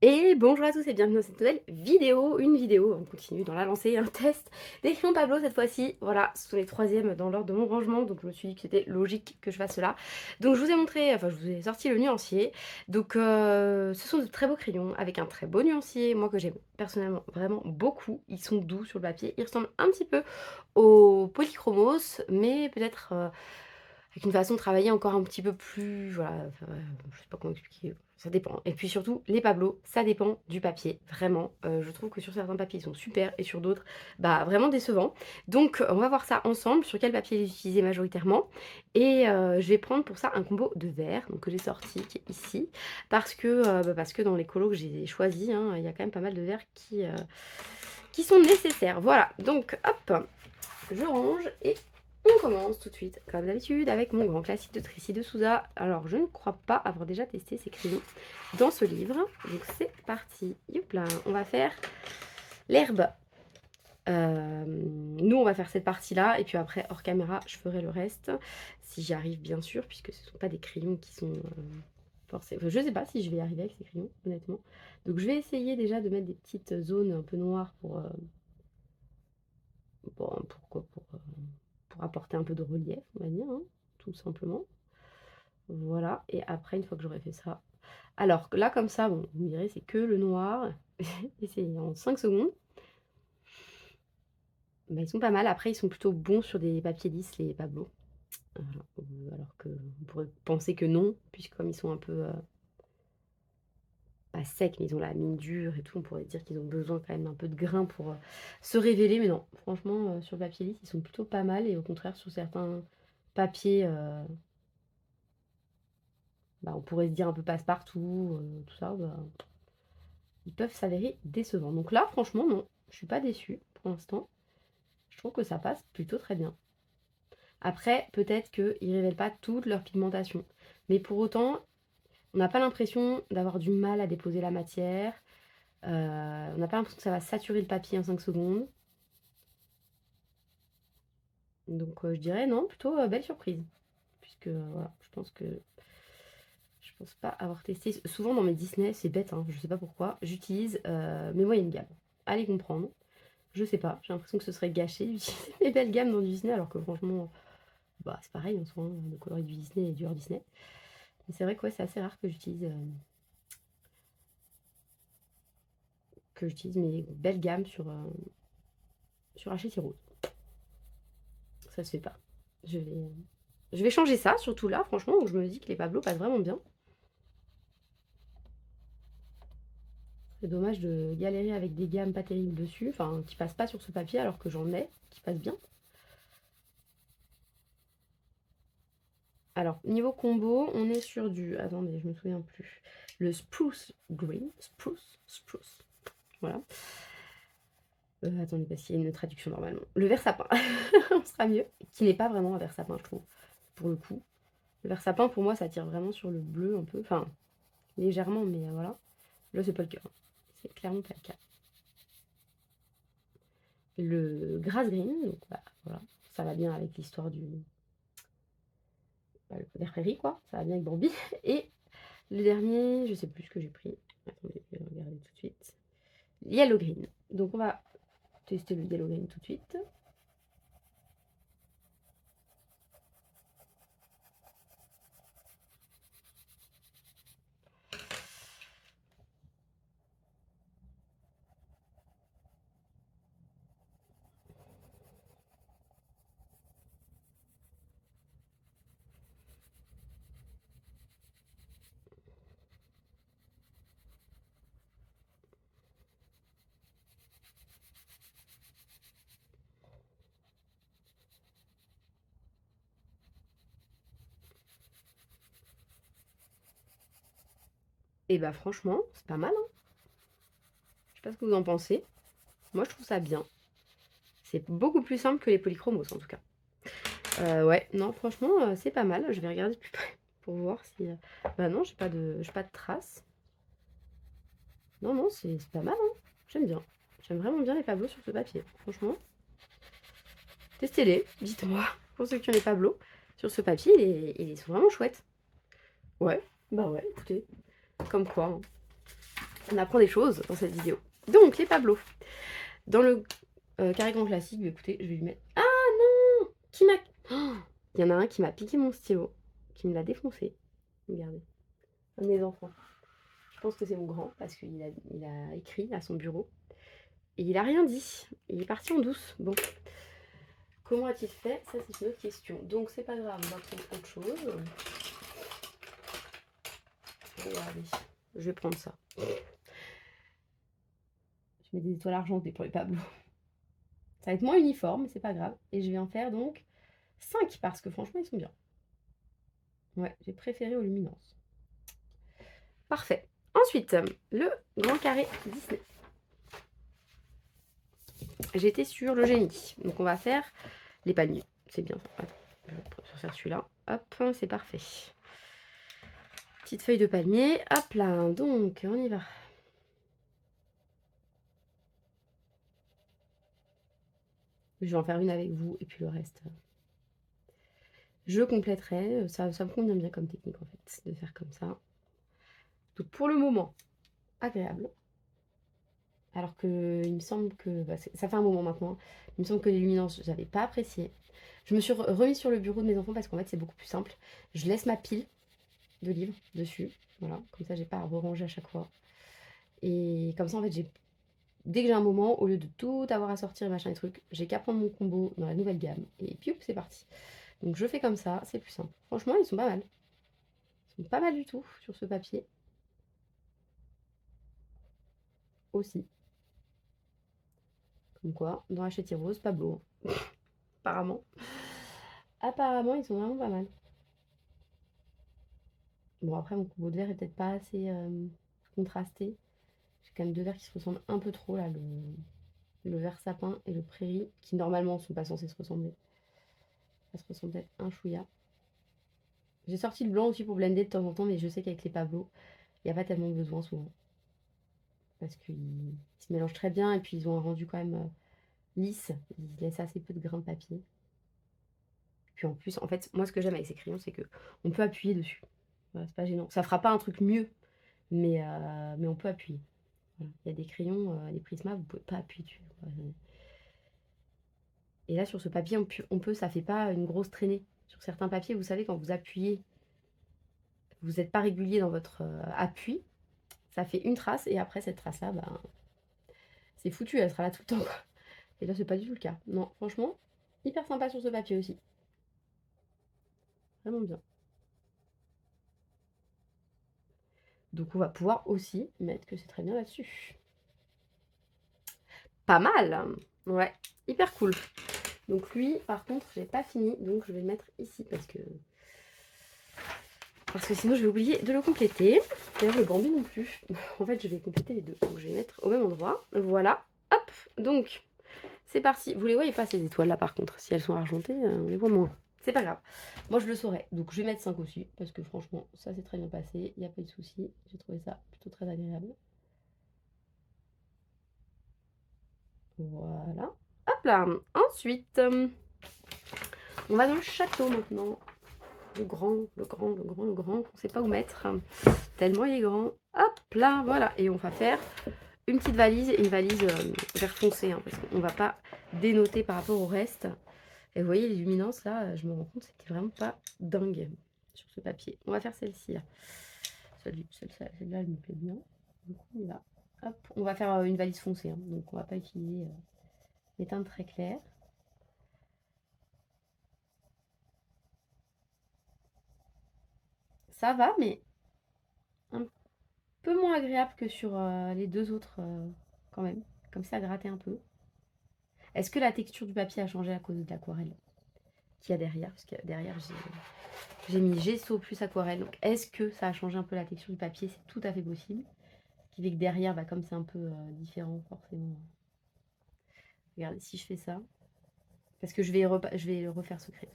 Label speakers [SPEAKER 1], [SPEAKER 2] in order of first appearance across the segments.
[SPEAKER 1] Et bonjour à tous et bienvenue dans cette nouvelle vidéo, on continue dans la lancée, un test des crayons Pablo cette fois-ci, voilà, ce sont les troisièmes dans l'ordre de mon rangement, donc je me suis dit que c'était logique que je fasse cela. Donc je vous ai montré, enfin je vous ai sorti le nuancier, donc ce sont de très beaux crayons avec un très beau nuancier, moi que j'aime personnellement vraiment beaucoup, ils sont doux sur le papier, ils ressemblent un petit peu aux polychromos, mais peut-être avec une façon de travailler encore un petit peu plus, voilà, enfin, je sais pas comment expliquer, ça dépend. Et puis surtout, les Pablo, ça dépend du papier, vraiment. Je trouve que sur certains papiers, ils sont super et sur d'autres, bah, vraiment décevants. Donc on va voir ça ensemble, sur quel papier les utiliser majoritairement. Et je vais prendre pour ça un combo de verre, donc que j'ai sorti, qui est ici, parce que dans les colos que j'ai choisis, hein, il y a quand même pas mal de verres qui sont nécessaires. Voilà, donc hop, je range et on commence tout de suite, comme d'habitude, avec mon grand classique de Tracy de Souza. Alors, je ne crois pas avoir déjà testé ces crayons dans ce livre. Donc, c'est parti. Youpla, on va faire l'herbe. Nous, on va faire cette partie-là. Et puis après, hors caméra, je ferai le reste. Si j'y arrive, bien sûr, puisque ce ne sont pas des crayons qui sont forcés. Enfin, je ne sais pas si je vais y arriver avec ces crayons, honnêtement. Donc, je vais essayer déjà de mettre des petites zones un peu noires pour apporter un peu de relief, on va dire, hein, tout simplement. Voilà, et après, une fois que j'aurai fait ça... Alors, là, comme ça, bon, vous me direz, c'est que le noir. Et c'est en 5 secondes. Bah, ils sont pas mal. Après, ils sont plutôt bons sur des papiers lisses, les Pablo. Voilà. Alors que on pourrait penser que non, puisque comme ils sont un peu... pas secs, mais ils ont la mine dure et tout, on pourrait dire qu'ils ont besoin quand même d'un peu de grain pour se révéler. Mais non, franchement, sur le papier lisse, ils sont plutôt pas mal. Et au contraire, sur certains papiers... bah, on pourrait se dire un peu passe-partout, tout ça, bah, ils peuvent s'avérer décevants. Donc là, franchement, non, je suis pas déçue pour l'instant. Je trouve que ça passe plutôt très bien. Après, peut-être qu'ils ne révèlent pas toute leur pigmentation. Mais pour autant, on n'a pas l'impression d'avoir du mal à déposer la matière. On n'a pas l'impression que ça va saturer le papier en 5 secondes. Donc je dirais non, plutôt belle surprise. Puisque voilà, je pense pas avoir testé. Souvent dans mes Disney, c'est bête, hein, je sais pas pourquoi, j'utilise mes moyennes gammes. Allez comprendre. Je sais pas, j'ai l'impression que ce serait gâché d'utiliser mes belles gammes dans du Disney, alors que franchement, bah, c'est pareil en soi, hein, le coloris du Disney et du hors Disney. Mais c'est vrai que ouais, c'est assez rare que j'utilise mes belles gammes sur Hachette Rose. Ça se fait pas. Je vais changer ça, surtout là, franchement, où je me dis que les Pablo passent vraiment bien. C'est dommage de galérer avec des gammes pas terribles dessus, enfin, qui passent pas sur ce papier alors que j'en ai, qui passent bien. Alors, niveau combo, on est sur du... Attendez, je me souviens plus. Le Spruce Green. Spruce. Voilà. Attendez, parce qu'il y a une traduction normalement. Le vert sapin. On sera mieux. Qui n'est pas vraiment un vert sapin, je trouve. Pour le coup. Le vert sapin, pour moi, ça tire vraiment sur le bleu un peu. Enfin, légèrement, mais voilà. Là, c'est pas le cas. C'est clairement pas le cas. Le grass green, donc bah, voilà. Ça va bien avec l'histoire du... Bah, le vert prairie, quoi. Ça va bien avec Bambi. Et le dernier, je sais plus ce que j'ai pris. Attendez, je vais regarder tout de suite. Yellow green. Donc on va tester le yellow green tout de suite. Et bah franchement, c'est pas mal, hein. Je sais pas ce que vous en pensez. Moi je trouve ça bien. C'est beaucoup plus simple que les polychromos en tout cas. Ouais, non franchement c'est pas mal. Je vais regarder de plus près pour voir si... Bah non, j'ai pas de traces. Non, non, c'est pas mal, hein. J'aime bien. J'aime vraiment bien les Pablo sur ce papier. Franchement, testez-les, dites-moi. Pour ceux qui ont les Pablo sur ce papier, ils sont vraiment chouettes. Ouais, bah ouais, écoutez, comme quoi, hein. On apprend des choses dans cette vidéo. Donc, les Pablo. Dans le carré grand classique, écoutez, je vais lui mettre... Ah non! Qui m'a... Oh, il y en a un qui m'a piqué mon stylo, qui me l'a défoncé. Regardez. Un de mes enfants. Je pense que c'est mon grand, parce qu'il a écrit à son bureau. Et il a rien dit. Il est parti en douce. Bon. Comment a-t-il fait? Ça, c'est une autre question. Donc, c'est pas grave, on va prendre autre chose. Regardez. Je vais prendre ça. Je mets des étoiles argentées pour les Pablo. Ça va être moins uniforme, mais c'est pas grave. Et je vais en faire donc 5 parce que franchement, ils sont bien. Ouais, j'ai préféré aux luminances. Parfait. Ensuite, le grand carré Disney. J'étais sur le génie. Donc, on va faire les palmiers. C'est bien. Attends, je vais faire celui-là. Hop, c'est parfait. Petite feuille de palmier. Hop là. Donc, on y va. Je vais en faire une avec vous et puis le reste, je compléterai. Ça me convient bien comme technique en fait, de faire comme ça. Donc pour le moment, agréable. Alors que il me semble que, bah, ça fait un moment maintenant, il me semble que les luminances, j'avais pas apprécié. Je me suis remise sur le bureau de mes enfants parce qu'en fait c'est beaucoup plus simple. Je laisse ma pile de livres dessus, voilà, comme ça j'ai pas à ranger à chaque fois. Et comme ça en fait dès que j'ai un moment, au lieu de tout avoir à sortir et machin et trucs, j'ai qu'à prendre mon combo dans la nouvelle gamme et puis hop, c'est parti. Donc je fais comme ça, c'est plus simple. Franchement, ils sont pas mal. Ils sont pas mal du tout sur ce papier. Aussi. Comme quoi, dans Hachette Rose, pas beau. Apparemment. Apparemment, ils sont vraiment pas mal. Bon, après, mon combo de verre est peut-être pas assez contrasté. J'ai quand même deux verres qui se ressemblent un peu trop, là. Le vert sapin et le prairie, qui normalement sont pas censés se ressembler. Ça se ressemble peut-être un chouïa. J'ai sorti le blanc aussi pour blender de temps en temps, mais je sais qu'avec les Pablo, il n'y a pas tellement besoin souvent. Parce qu'ils se mélangent très bien et puis ils ont un rendu quand même lisse. Ils laissent assez peu de grains de papier. Puis en plus, en fait, moi ce que j'aime avec ces crayons, c'est que on peut appuyer dessus. Voilà, c'est pas gênant. Ça fera pas un truc mieux, mais on peut appuyer. Voilà. Il y a des crayons, des Prisma, vous pouvez pas appuyer dessus. Et là, sur ce papier, on peut, ça fait pas une grosse traînée. Sur certains papiers, vous savez, quand vous appuyez, vous n'êtes pas régulier dans votre appui, ça fait une trace, et après cette trace-là, ben, c'est foutu, elle sera là tout le temps, quoi. Et là, c'est pas du tout le cas. Non, franchement, hyper sympa sur ce papier aussi. Vraiment bien. Donc on va pouvoir aussi mettre que c'est très bien là-dessus. Pas mal. Ouais, hyper cool. Donc lui, par contre, j'ai pas fini, donc je vais le mettre ici parce que sinon je vais oublier de le compléter. D'ailleurs le bambi non plus. En fait je vais compléter les deux. Donc je vais les mettre au même endroit. Voilà. Hop. Donc c'est parti. Vous les voyez pas ces étoiles là par contre. Si elles sont argentées, on les voit moins. C'est pas grave. Moi je le saurais. Donc je vais mettre 5 aussi. Parce que franchement ça s'est très bien passé. Il n'y a pas eu de souci. J'ai trouvé ça plutôt très agréable. Voilà. Hop là. Ensuite, on va dans le château maintenant. Le grand, on ne sait pas où mettre. Tellement il est grand. Hop là, voilà. Et on va faire une petite valise et une valise vert foncé. Hein, parce qu'on ne va pas dénoter par rapport au reste. Et vous voyez les luminances là, je me rends compte que c'était vraiment pas dingue sur ce papier. On va faire celle-ci là. Celle-là, elle me plaît bien. Donc on y va. Hop, on va faire une valise foncée. Hein, donc on va pas utiliser les teintes très claires. Ça va, mais un peu moins agréable que sur les deux autres quand même. Comme ça, gratter un peu. Est-ce que la texture du papier a changé à cause de l'aquarelle qu'il y a derrière? Parce que derrière, j'ai mis gesso plus aquarelle. Donc, est-ce que ça a changé un peu la texture du papier? C'est tout à fait possible. Ce qui fait que derrière, bah, comme c'est un peu différent, forcément. Regardez, si je fais ça. Parce que je vais refaire ce cré.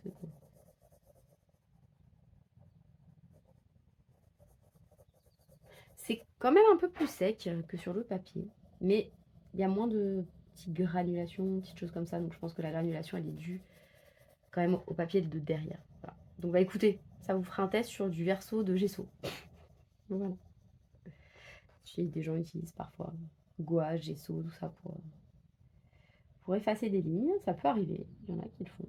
[SPEAKER 1] C'est quand même un peu plus sec que sur le papier. Mais il y a moins de petites granulations, petites choses comme ça. Donc, je pense que la granulation, elle est due quand même au papier de derrière. Voilà. Donc bah écoutez, ça vous fera un test sur du verso de gesso. Voilà. Des gens utilisent parfois gouache, gesso, tout ça pour effacer des lignes. Ça peut arriver, il y en a qui le font.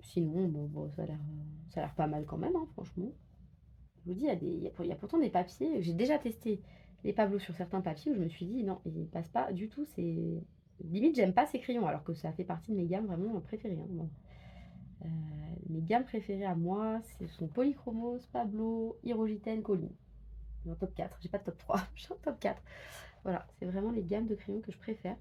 [SPEAKER 1] Sinon, bon, ça a l'air pas mal quand même, hein, franchement. Je vous dis, il y a pourtant des papiers. J'ai déjà testé les Pablo sur certains papiers où je me suis dit, non, ils passent pas du tout. C'est limite, j'aime pas ces crayons, alors que ça fait partie de mes gammes vraiment préférées. Hein, bon. Mes gammes préférées à moi, ce sont Polychromos, Pablo, Hyrogiten, Colline. J'ai un top 4, j'ai pas de top 3, j'ai un top 4. Voilà, c'est vraiment les gammes de crayons que je préfère.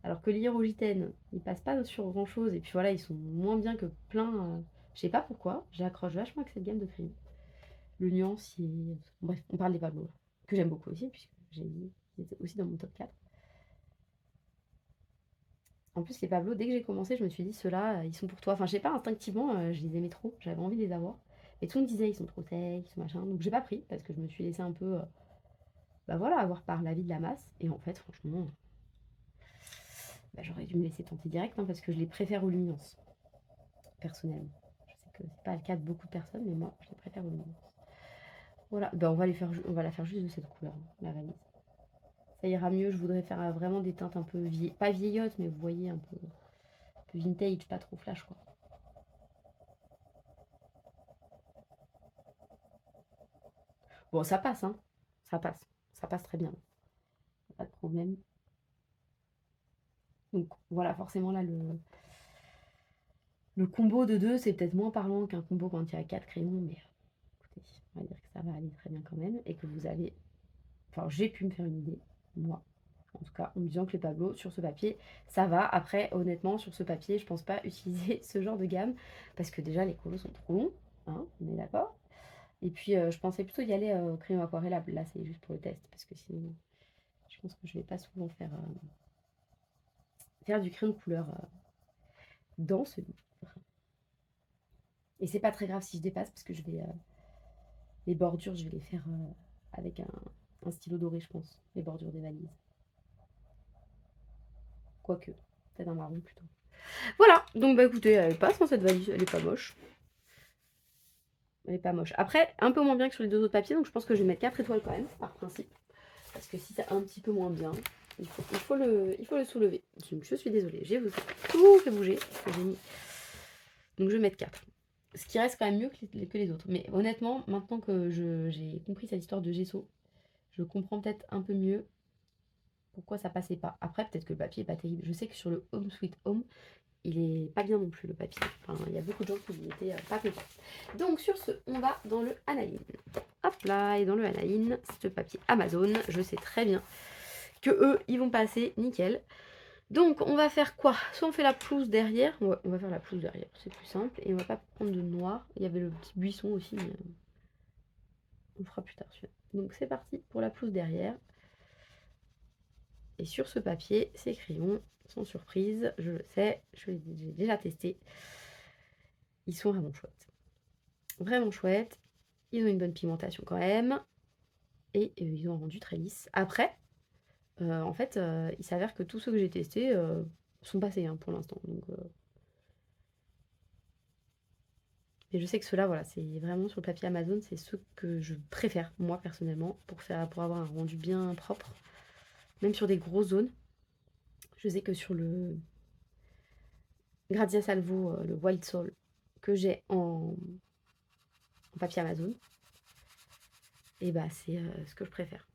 [SPEAKER 1] Alors que l'hyrogène, ils passent pas sur grand chose. Et puis voilà, ils sont moins bien que plein. Je sais pas pourquoi, j'accroche vachement avec cette gamme de crayons. Le nuancier. Bref, on parle des Pablo, que j'aime beaucoup aussi, puisque j'ai dit qu'ils étaient aussi dans mon top 4. En plus, les Pablo, dès que j'ai commencé, je me suis dit, ceux-là, ils sont pour toi. Enfin, je sais pas, instinctivement, je les aimais trop. J'avais envie de les avoir. Et tout le monde disait, ils sont trop secs, ils sont machin. Donc, j'ai pas pris, parce que je me suis laissé un peu, bah voilà, avoir par l'avis de la masse. Et en fait, franchement, bah, j'aurais dû me laisser tenter direct, hein, parce que je les préfère aux luminances, personnellement. Je sais que c'est pas le cas de beaucoup de personnes, mais moi, je les préfère aux luminances. Voilà, bah, on va la faire juste de cette couleur, hein, la valise. Ça ira mieux, je voudrais faire vraiment des teintes un peu pas vieillottes, mais vous voyez, un peu vintage, pas trop flash, quoi. Bon, ça passe, hein. Ça passe. Ça passe très bien. Pas de problème. Donc voilà, forcément là, le combo de 2, c'est peut-être moins parlant qu'un combo quand il y a 4 crayons, mais écoutez, on va dire que ça va aller très bien quand même, et que vous avez... Enfin, j'ai pu me faire une idée, moi, en tout cas, en me disant que les Pablo, sur ce papier, ça va. Après, honnêtement, sur ce papier, je pense pas utiliser ce genre de gamme, parce que déjà, les colos sont trop longs, hein, on est d'accord. Et puis, je pensais plutôt y aller au crayon aquarellable. Là, c'est juste pour le test, parce que sinon, je pense que je vais pas souvent faire du crayon de couleur dans ce livre. Et c'est pas très grave si je dépasse, parce que je vais les bordures, je vais les faire avec un stylo doré, je pense, les bordures des valises. Quoique, peut-être un marron plutôt. Voilà, donc bah écoutez, elle passe, hein, cette valise, elle est pas moche. Elle est pas moche. Après, un peu moins bien que sur les deux autres papiers, donc je pense que je vais mettre 4 étoiles quand même, par principe. Parce que si c'est un petit peu moins bien, il faut le soulever. Donc je suis désolée, j'ai tout fait bouger. Donc je vais mettre 4. Ce qui reste quand même mieux que les autres. Mais honnêtement, maintenant que j'ai compris cette histoire de gesso, je comprends peut-être un peu mieux pourquoi ça passait pas. Après, peut-être que le papier est pas terrible. Je sais que sur le Home Sweet Home, il est pas bien non plus, le papier. Enfin, il y a beaucoup de gens qui n'étaient pas contents. Donc sur ce, on va dans le analine. Hop là, et dans le analine, ce papier Amazon, je sais très bien que eux, ils vont passer nickel. Donc on va faire quoi? Soit on fait la pelouse derrière, ouais, on va faire la pelouse derrière, c'est plus simple. Et on va pas prendre de noir. Il y avait le petit buisson aussi, mais on fera plus tard celui-là. Donc c'est parti pour la pelouse derrière. Et sur ce papier, ces crayons, sans surprise, je le sais, j'ai déjà testé. Ils sont vraiment chouettes. Vraiment chouettes. Ils ont une bonne pigmentation quand même. Et ils ont un rendu très lisse. Après, en fait, il s'avère que tous ceux que j'ai testés sont passés, hein, pour l'instant. Donc, et je sais que ceux-là, voilà, c'est vraiment sur le papier Amazon, c'est ceux que je préfère, moi, personnellement, pour avoir un rendu bien propre. Même sur des grosses zones. Je sais que sur le Grazia Salvo, le Wild Soul, que j'ai en papier Amazon, et bah c'est ce que je préfère.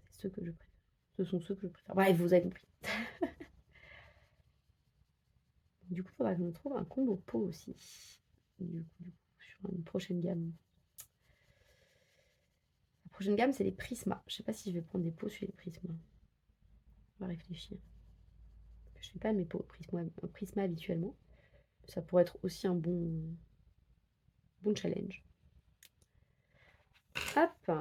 [SPEAKER 1] C'est ceux que je préfère. Ce sont ceux que je préfère. Bref, vous avez compris. Du coup, il faudra que je me trouve un combo pot aussi. Du coup, sur une prochaine gamme. La prochaine gamme, c'est les Prisma. Je sais pas si je vais prendre des pots sur les Prisma. On va réfléchir. Je fais pas mes pots Prisma habituellement. Ça pourrait être aussi un bon challenge. Hop.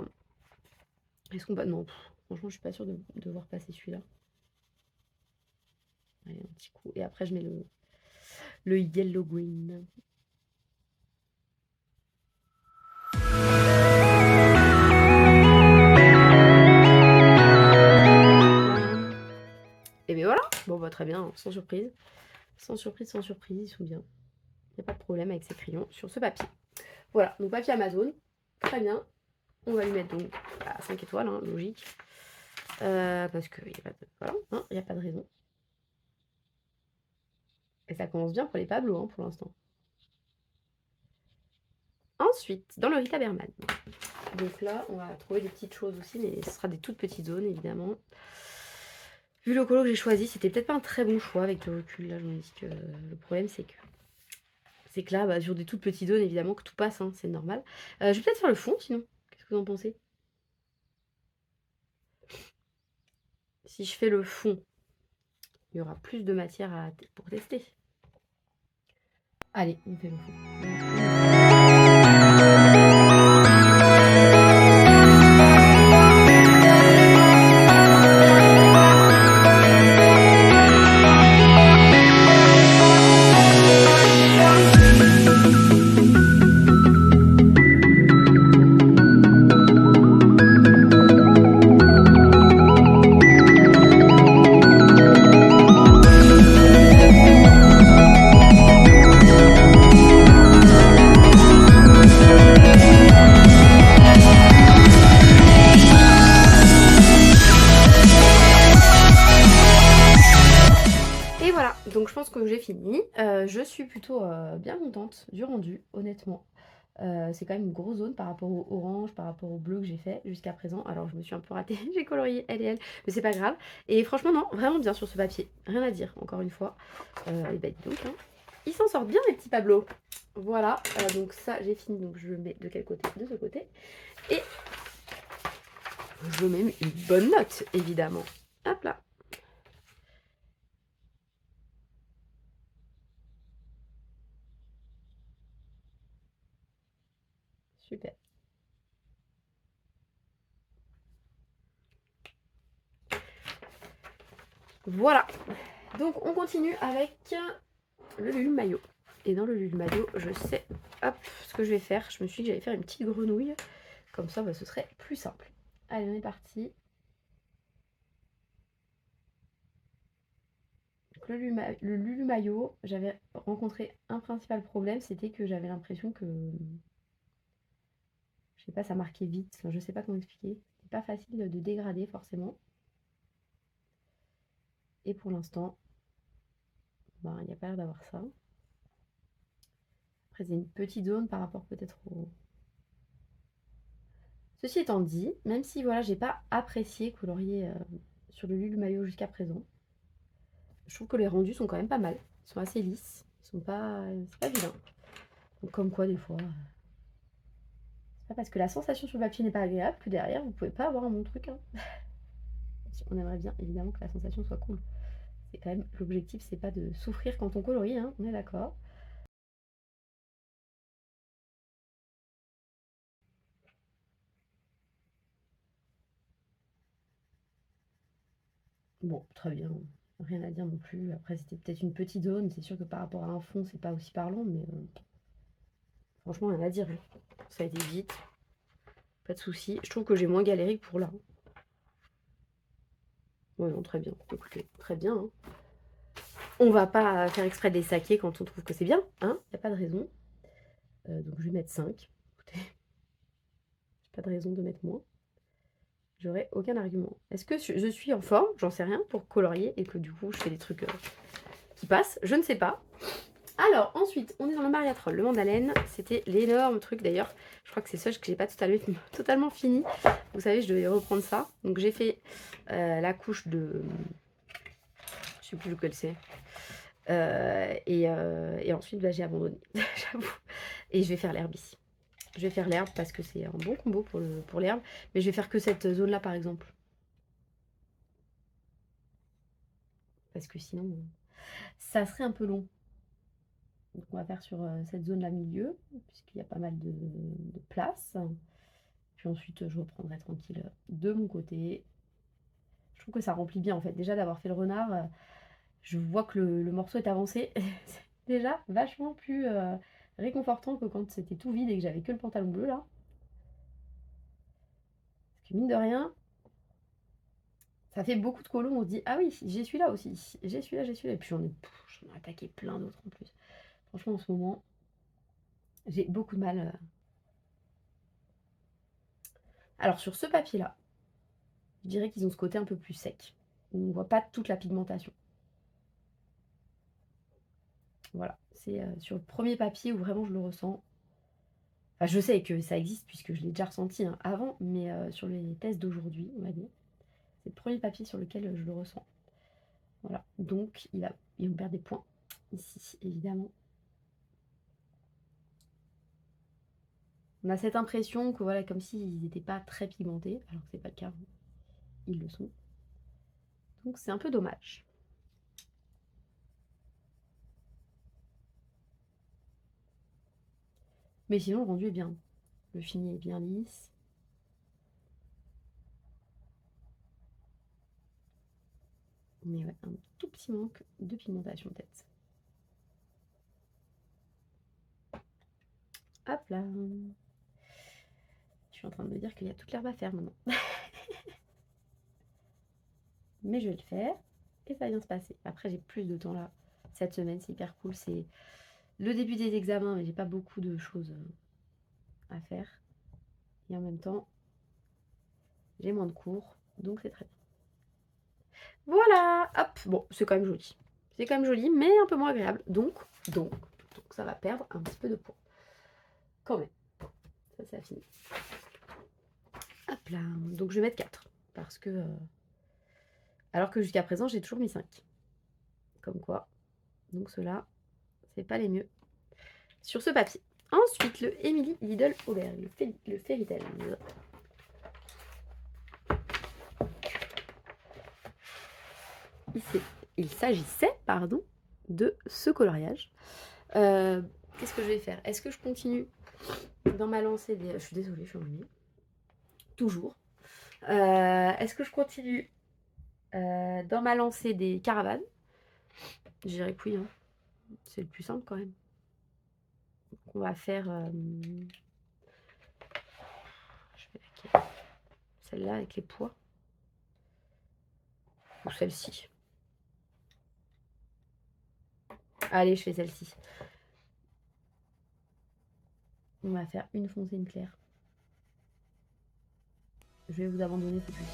[SPEAKER 1] Est-ce qu'on va... Non, franchement, je suis pas sûre de devoir passer celui-là. Allez, un petit coup. Et après, je mets le yellow green. Et bien voilà. Bon, bah très bien, sans surprise. Sans surprise, ils sont bien. Il n'y a pas de problème avec ces crayons sur ce papier. Voilà, donc papier Amazon, très bien. On va lui mettre donc 5 étoiles, hein, logique. Parce qu'il n'y a pas de, voilà, hein, y a pas de raison. Et ça commence bien pour les Pablo, hein, pour l'instant. Ensuite, dans le Rita Berman. Donc là, on va trouver des petites choses aussi, mais ce sera des toutes petites zones, évidemment. Vu le colo que j'ai choisi, c'était peut-être pas un très bon choix avec le recul. Là, je me dis que le problème, c'est que là, bah, sur des toutes petites zones, évidemment, que tout passe, hein, c'est normal. Je vais peut-être faire le fond, sinon. Qu'est-ce que vous en pensez? Si je fais le fond, il y aura plus de matière pour tester. Allez, on fait le fond. Donc je pense que j'ai fini. Je suis plutôt bien contente du rendu, honnêtement. C'est quand même une grosse zone par rapport au orange, par rapport au bleu que j'ai fait jusqu'à présent. Alors je me suis un peu ratée, j'ai colorié elle et elle, mais c'est pas grave. Et franchement non, vraiment bien sur ce papier. Rien à dire, encore une fois. Et bah dis donc, hein. Ils s'en sortent bien les petits Pablo. Voilà, donc ça j'ai fini, donc je le mets de quel côté? De ce côté. Et je mets une bonne note, évidemment. Hop là. Super. Voilà. Donc on continue avec le Lulu Maillot. Et dans le Lulu Maillot, je sais hop, ce que je vais faire. Je me suis dit que j'allais faire une petite grenouille. Comme ça, bah, ce serait plus simple. Allez, on est parti. Donc, le Lulu Maillot, j'avais rencontré un principal problème, c'était que j'avais l'impression que, je sais pas, ça marquait vite. Enfin, je sais pas comment expliquer. C'est pas facile de dégrader forcément. Et pour l'instant, bah, il n'y a pas l'air d'avoir ça. Après, c'est une petite zone par rapport peut-être au... Ceci étant dit, même si voilà, j'ai pas apprécié colorier sur le Lulu Maillot jusqu'à présent, je trouve que les rendus sont quand même pas mal. Ils sont assez lisses. Ils sont pas... C'est pas vilain. Donc comme quoi, des fois... C'est pas parce que la sensation sur le papier n'est pas agréable que derrière, vous pouvez pas avoir un bon truc. Hein. On aimerait bien, évidemment, que la sensation soit cool. C'est quand même... L'objectif, c'est pas de souffrir quand on colorie, hein, on est d'accord. Bon, très bien. Rien à dire non plus. Après, c'était peut-être une petite zone. C'est sûr que par rapport à un fond, c'est pas aussi parlant, mais... Franchement, rien à dire. Hein. Ça a été vite. Pas de souci. Je trouve que j'ai moins galéré que pour là. Ouais, non, très bien. Écoutez, très bien. Hein. On va pas faire exprès de les saquer quand on trouve que c'est bien. Hein, y a pas de raison. Donc je vais mettre 5. Écoutez, pas de raison de mettre moins. J'aurai aucun argument. Est-ce que je suis en forme? J'en sais rien pour colorier et que du coup je fais des trucs qui passent. Je ne sais pas. Alors, ensuite, on est dans le Mariatrol. Le Mandalène, c'était l'énorme truc. D'ailleurs, je crois que c'est ça que j'ai pas totalement fini. Vous savez, je devais reprendre ça. Donc, j'ai fait la couche de... Je sais plus lequel c'est. Et ensuite, bah, j'ai abandonné, j'avoue. Et je vais faire l'herbe ici. Je vais faire l'herbe parce que c'est un bon combo pour l'herbe. Mais je vais faire que cette zone-là, par exemple. Parce que sinon, ça serait un peu long. Donc on va faire sur cette zone-là milieu, puisqu'il y a pas mal de place. Puis ensuite, je reprendrai tranquille de mon côté. Je trouve que ça remplit bien en fait. Déjà d'avoir fait le renard, je vois que le morceau est avancé. C'est déjà vachement plus réconfortant que quand c'était tout vide et que j'avais que le pantalon bleu là. Parce que mine de rien, ça fait beaucoup de colos. On se dit, ah oui, j'ai celui-là aussi. J'ai celui-là, j'ai celui-là. Et puis j'en ai attaqué plein d'autres en plus. Franchement, en ce moment, j'ai beaucoup de mal. Alors, sur ce papier-là, je dirais qu'ils ont ce côté un peu plus sec. On ne voit pas toute la pigmentation. Voilà, c'est sur le premier papier où vraiment je le ressens. Enfin, je sais que ça existe puisque je l'ai déjà ressenti hein, avant, mais sur les tests d'aujourd'hui, on va dire, c'est le premier papier sur lequel je le ressens. Voilà, donc ils vont perdre des points ici, évidemment. On a cette impression que voilà, comme s'ils n'étaient pas très pigmentés, alors que c'est pas le cas, ils le sont. Donc c'est un peu dommage. Mais sinon, le rendu est bien. Le fini est bien lisse. Mais ouais, un tout petit manque de pigmentation peut-être. Hop là. Je suis en train de me dire qu'il y a toute l'herbe à faire maintenant. Mais je vais le faire et ça va bien se passer. Après, j'ai plus de temps là. Cette semaine, c'est hyper cool. C'est le début des examens, mais j'ai pas beaucoup de choses à faire. Et en même temps, j'ai moins de cours, donc c'est très bien. Voilà, hop, bon, c'est quand même joli. C'est quand même joli, mais un peu moins agréable. Donc, ça va perdre un petit peu de poids. Quand même. Ça, c'est fini. Hop là, donc je vais mettre 4. Parce que... alors que jusqu'à présent, j'ai toujours mis 5. Comme quoi. Donc ceux-là, c'est pas les mieux. Sur ce papier. Ensuite, le Emily Lidl Auberg, le Fairy Tales. Il s'agissait, pardon, de ce coloriage. Qu'est-ce que je vais faire? Est-ce que je continue dans ma lancée des... Je suis désolée, je suis ennuyée. Toujours. Est-ce que je continue dans ma lancée des caravanes? Je dirais que oui. Hein. C'est le plus simple quand même. Donc on va faire... je vais laquelle? Celle-là avec les pois. Ou celle-ci. Allez, je fais celle-ci. On va faire une foncée, une claire. Je vais vous abandonner tout de suite.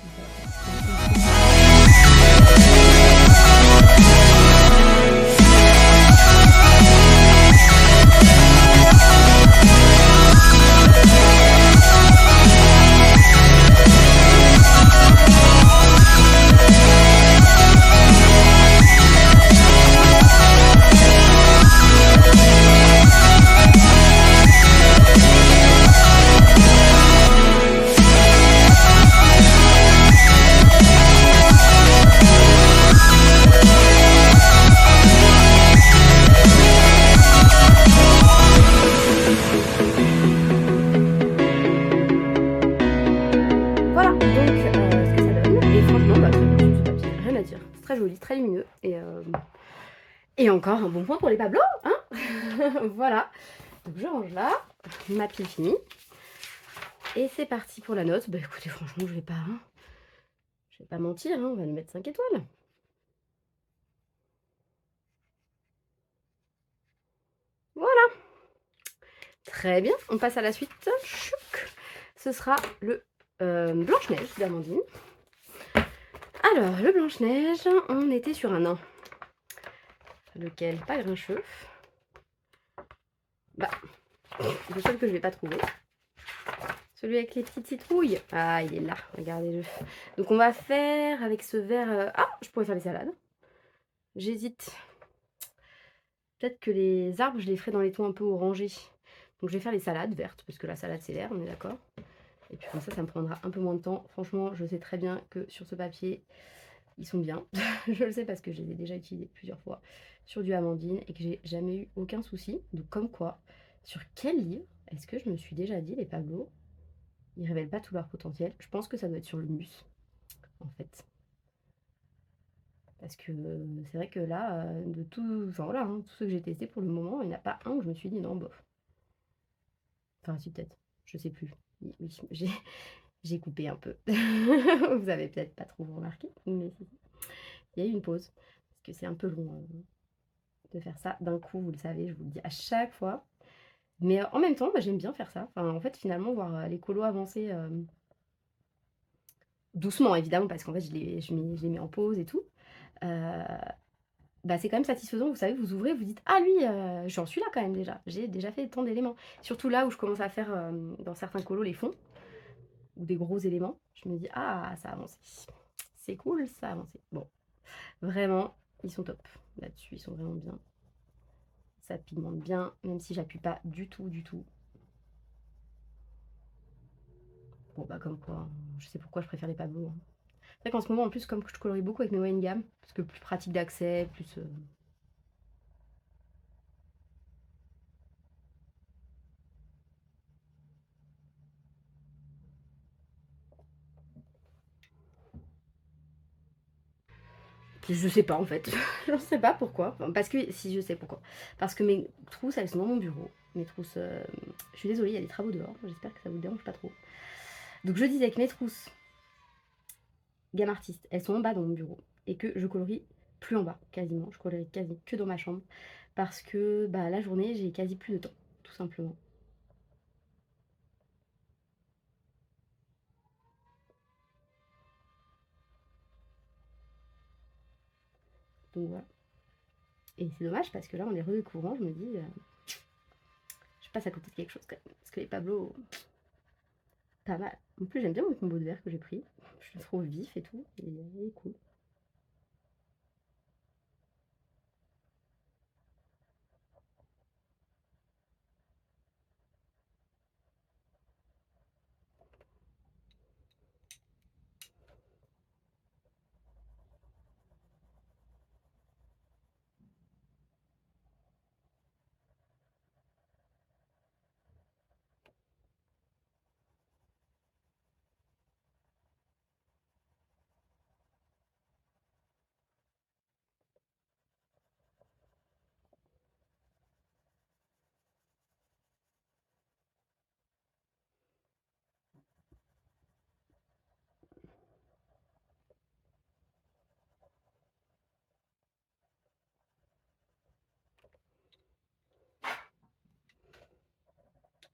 [SPEAKER 1] Très lumineux et encore un bon point pour les Pablo hein. Voilà, donc je range là ma pile finie et c'est parti pour la note. Bah écoutez, franchement je vais pas mentir hein, on va lui mettre 5 étoiles. Voilà, très bien, on passe à la suite. Ce sera le Blanche-Neige d'Amandine. Alors, le Blanche-Neige, on était sur un nain. Lequel? Pas Grincheux. Bah, le seul que je vais pas trouver. Celui avec les petites citrouilles. Ah, il est là, regardez-le. Donc on va faire avec ce vert... Ah, je pourrais faire les salades. J'hésite. Peut-être que les arbres, je les ferai dans les tons un peu orangés. Donc je vais faire les salades vertes, parce que la salade c'est l'air, on est d'accord. Et puis comme ça me prendra un peu moins de temps. Franchement, je sais très bien que sur ce papier, ils sont bien. Je le sais parce que je les ai déjà utilisés plusieurs fois sur du Amandine et que j'ai jamais eu aucun souci. Donc comme quoi, sur quel livre est-ce que je me suis déjà dit les Pablo, ils révèlent pas tout leur potentiel? Je pense que ça doit être sur le mus, en fait. Parce que c'est vrai que là, de tout, enfin voilà, hein, tous ceux que j'ai testés pour le moment, il n'y en a pas un où je me suis dit non, bof. Enfin si peut-être, je sais plus. Oui, j'ai coupé un peu. Vous avez peut-être pas trop remarqué, mais il y a eu une pause. Parce que c'est un peu long de faire ça d'un coup, vous le savez, je vous le dis à chaque fois. Mais en même temps, bah, j'aime bien faire ça. Enfin, en fait, finalement, voir, les colos avancer, doucement évidemment parce qu'en fait je les mets en pause et tout, heu, bah, c'est quand même satisfaisant. Vous savez, vous ouvrez, vous dites: «Ah lui, j'en suis là quand même déjà, j'ai déjà fait tant d'éléments». Surtout là où je commence à faire, dans certains colos les fonds ou des gros éléments, je me dis: «Ah ça a avancé, c'est cool, ça a avancé». Bon, vraiment, ils sont top là-dessus, ils sont vraiment bien. Ça pigmente bien, même si j'appuie pas du tout, du tout. Bon, bah, comme quoi, hein, je sais pourquoi je préfère les Pablo, hein. C'est vrai qu'en ce moment, en plus, comme je colorie beaucoup avec mes moyennes gammes, parce que plus pratique d'accès, plus, je sais pas en fait, je sais pas pourquoi. Enfin, parce que si je sais pourquoi. Parce que mes trousses, elles sont dans mon bureau. Mes trousses, je suis désolée, il y a des travaux dehors, j'espère que ça vous dérange pas trop. Donc je disais que mes trousses gamme artiste, elles sont en bas dans mon bureau et que je colorie plus en bas, quasiment. Je colorie quasi que dans ma chambre parce que, bah, la journée, j'ai quasi plus de temps, tout simplement. Donc voilà. Et c'est dommage parce que là, en les redécouvrant, je me dis, je passe à côté de quelque chose quand même. Parce que les Pablo, pas mal. En plus, j'aime bien mon combo de verre que j'ai pris. Je le trouve vif et tout. Et il est cool.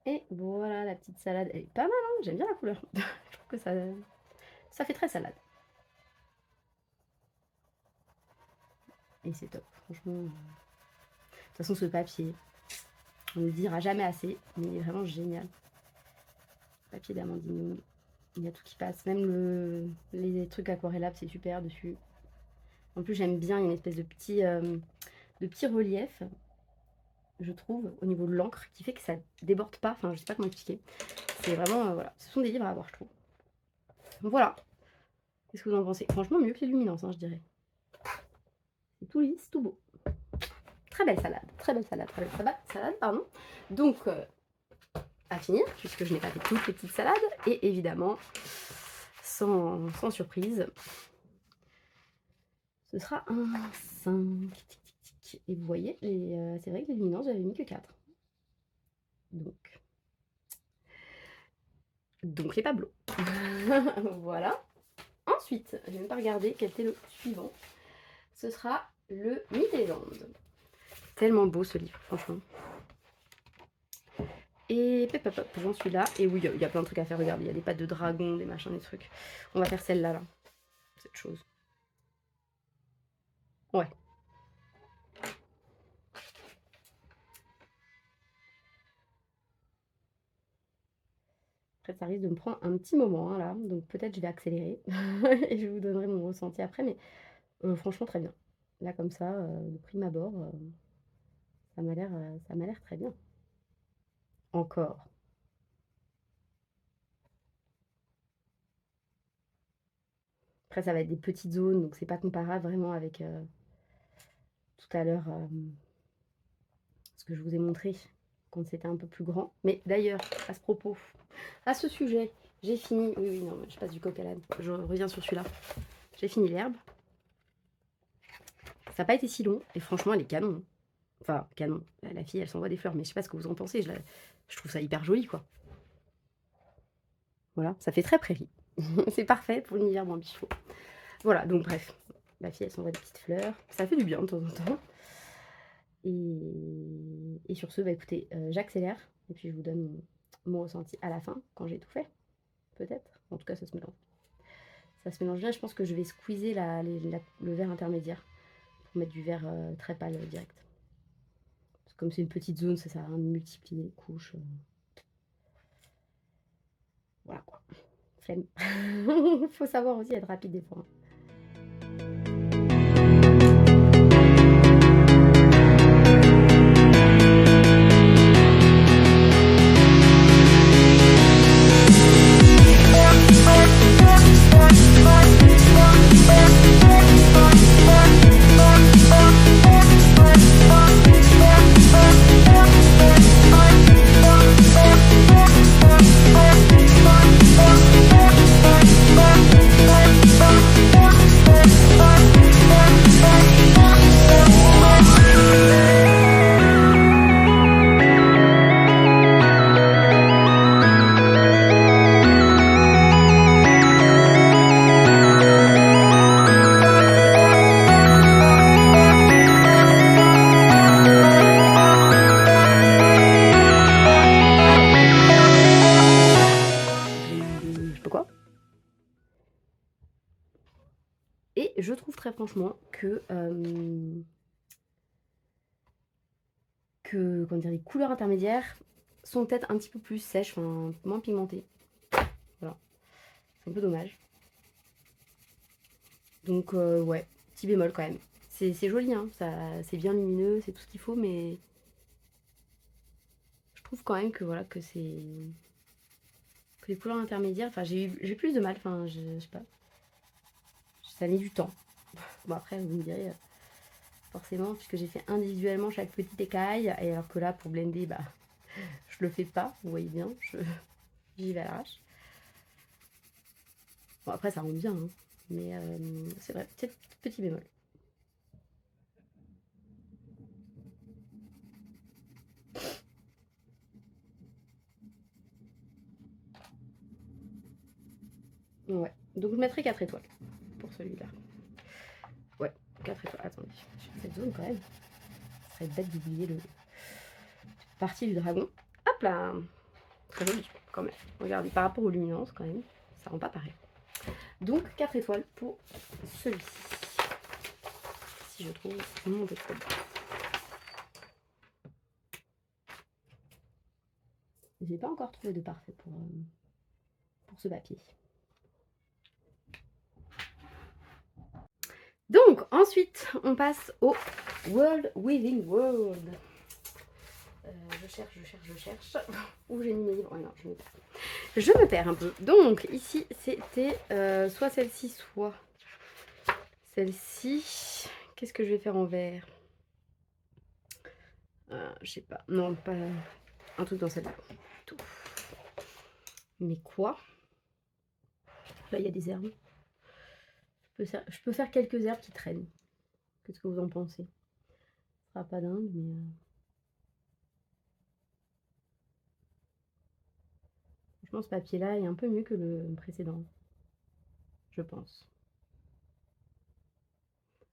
[SPEAKER 1] Et voilà, la petite salade. Elle est pas mal, hein, j'aime bien la couleur. Je trouve que ça fait très salade. Et c'est top, franchement. De toute façon, ce papier, on ne le dira jamais assez, mais il est vraiment génial. Papier d'Amandine, il y a tout qui passe. Même les trucs aquarellables, c'est super dessus. En plus, j'aime bien, il y a une espèce de petit relief, je trouve, au niveau de l'encre, qui fait que ça déborde pas. Enfin, je sais pas comment expliquer. C'est vraiment, voilà, ce sont des livres à avoir, je trouve. Donc voilà. Qu'est-ce que vous en pensez? Franchement, mieux que les luminances, hein, je dirais. C'est tout lisse, tout beau. Très belle salade, très belle salade, très belle salade, pardon. Donc, à finir, puisque je n'ai pas fait toutes les petites salades, et évidemment, sans surprise, ce sera un 5. Et vous voyez, c'est vrai que les luminances, j'avais mis que 4. Donc les Pablo. Voilà. Ensuite, je vais même pas regarder quel était le suivant. Ce sera le Mythes et légendes. Tellement beau ce livre, franchement. Et j'en suis là. Et oui, il y a plein de trucs à faire. Regardez, il y a des pattes de dragon, des machins, des trucs. On va faire celle-là, là. Cette chose. Ouais. Après, ça risque de me prendre un petit moment, hein, là. Donc peut-être je vais accélérer. Et je vous donnerai mon ressenti après. Mais franchement, très bien. Là, comme ça, de prime abord, ça m'a l'air très bien. Encore. Après, ça va être des petites zones, donc c'est pas comparable vraiment avec tout à l'heure ce que je vous ai montré quand c'était un peu plus grand. Mais d'ailleurs, à ce propos, à ce sujet, j'ai fini. Oui, oui, non, je passe du coq à l'âne. Je reviens sur celui-là. J'ai fini l'herbe. Ça n'a pas été si long, et franchement, elle est canon, hein. Enfin, canon. La fille, elle s'envoie des fleurs, mais je sais pas ce que vous en pensez. Je trouve ça hyper joli, quoi. Voilà, ça fait très prairie. C'est parfait pour l'univers Bambichot. Voilà, donc bref. La fille, elle s'envoie des petites fleurs. Ça fait du bien de temps en temps. Et sur ce, bah écoutez, j'accélère et puis je vous donne mon ressenti à la fin, quand j'ai tout fait, peut-être. En tout cas, ça se mélange. Ça se mélange bien. Je pense que je vais squeezer le verre intermédiaire pour mettre du verre très pâle direct. Parce que comme c'est une petite zone, ça sert à rien de multiplier les couches. Voilà quoi. Flemme. Faut savoir aussi être rapide des fois. Et je trouve très franchement que comment dire, les couleurs intermédiaires sont peut-être un petit peu plus sèches, enfin moins pigmentées. Voilà, c'est un peu dommage. Donc ouais, petit bémol quand même. C'est joli, hein, c'est bien lumineux, c'est tout ce qu'il faut, mais je trouve quand même que voilà, que les couleurs intermédiaires, enfin j'ai plus de mal, enfin je sais pas. Ça met du temps. Bon après vous me direz, forcément, puisque j'ai fait individuellement chaque petite écaille, et alors que là pour blender, bah je le fais pas, vous voyez bien, j'y vais à l'arrache. Bon après ça rend bien, hein, mais c'est vrai, petit bémol. Ouais, donc je mettrai 4 étoiles pour celui-là. Ouais, 4 étoiles. Attendez, j'ai cette zone quand même. Ça serait bête d'oublier le partie du dragon. Hop là, très joli quand même. Regardez, par rapport aux luminances quand même, ça rend pas pareil. Donc 4 étoiles pour celui-ci. Si je trouve mon étoile. J'ai pas encore trouvé de parfait pour ce papier. Donc ensuite on passe au World Weaving World. Je cherche. Où j'ai mis mes livres? Ouais, non, je me perds un peu. Donc ici c'était soit celle-ci, soit celle-ci. Qu'est-ce que je vais faire en vert? Je sais pas. Non, pas un truc dans celle-là. Tout. Mais quoi? Là il y a des herbes. Je peux faire quelques herbes qui traînent. Qu'est-ce que vous en pensez? Ce sera pas dingue, mais franchement ce papier là est un peu mieux que le précédent, je pense.